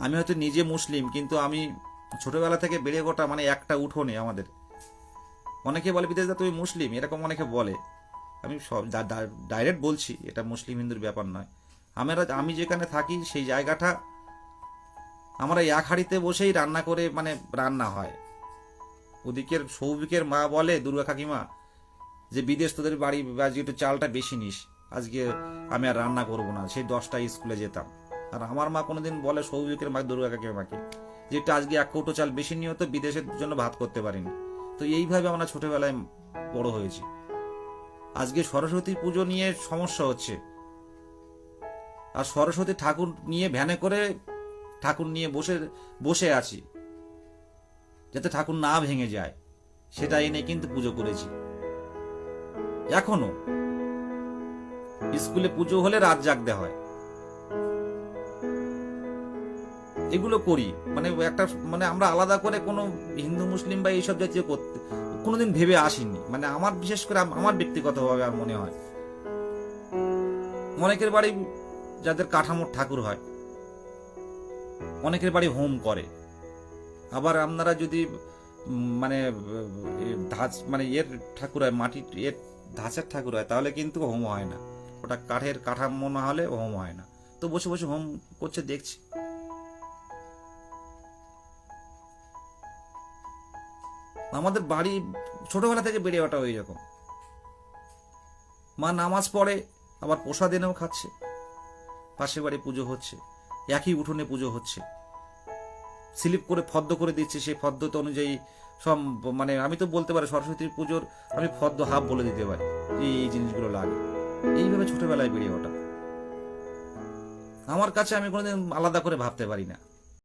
আমি হয়তো নিজে মুসলিম, কিন্তু আমি ছোটবেলা থেকে বেড়ে ওঠা মানে একটা উঠোনে আমাদের। অনেকে বলে বিদেশ দা তুমি মুসলিম, এরকম অনেকে বলে। আমি সব ডাইরেক্ট বলছি, এটা মুসলিম হিন্দুর ব্যাপার নয়। আমি যেখানে থাকি সেই জায়গাটা আমরা এক হাঁড়িতে বসেই রান্না করে, মানে রান্না হয়। ওদিকের সৌভিকের মা বলে, দুর্গা কাকিমা, যে বিদেশ তোদের বাড়ি আজকে একটু চালটা বেশি নিস, আজকে আমি আর রান্না করবো না। সেই 10টায় স্কুলে যেতাম। আর আমার মা কোনোদিন বলে সৌভিকের মা, দুর্গা কাকিমাকে, যে একটু আজকে 1 কৌটো চাল বেশি নিয়ে তো বিদেশের জন্য ভাত করতে পারিনি। তো এইভাবে আমরা ছোটবেলায় বড় হয়েছি। আজকে সরস্বতী পুজো নিয়ে সমস্যা হচ্ছে, আর সরস্বতী ঠাকুর নিয়ে ভ্যানে করে ঠাকুর নিয়ে বসে বসে আছি, যাতে ঠাকুর না ভেঙে যায়, সেটা এনে কিন্তু পুজো করেছি। এখনো স্কুলে পুজো হলে রাত জাগতে হয়, এগুলো করি। মানে একটা, মানে আমরা আলাদা করে কোনো হিন্দু মুসলিম বা এইসব জাতীয় করতে কোনোদিন ভেবে আসিনি। মানে আমার, বিশেষ করে আমার ব্যক্তিগতভাবে আর মনে হয়, অনেকের বাড়ি যাদের কাঠামোর ঠাকুর হয়, অনেকের বাড়ি হোম করে। আবার আপনারা যদি মানে ধাঁচ, মানে এর ঠাকুর হয়, মাটির এর ধাঁচের ঠাকুর হয়, তাহলে কিন্তু হোম হয় না। ওটা কাঠের কাঠামো না হলে হোম হয় না। তো বসে বসে হোম করছে দেখছি। আমাদের বাড়ি ছোটবেলা থেকে বেড়ে ওঠা ওই রকম। মা নামাজ পড়ে, আবার প্রসাদ এনেও খাচ্ছে, পাশে বাড়ি পুজো হচ্ছে, একই উঠোনে পুজো হচ্ছে, স্লিপ করে ফদ্দ করে দিচ্ছে, সেই ফদ্দতা অনুযায়ী সব, মানে আমি তো বলতে পারি সরস্বতী পুজোর আমি ফদ্দ হাফ বলে দিতে পারি, এই জিনিসগুলো লাগে। এইভাবে ছোটবেলায় বেড়ে ওঠা আমার কাছে, আমি কোনোদিন আলাদা করে ভাবতে পারি না।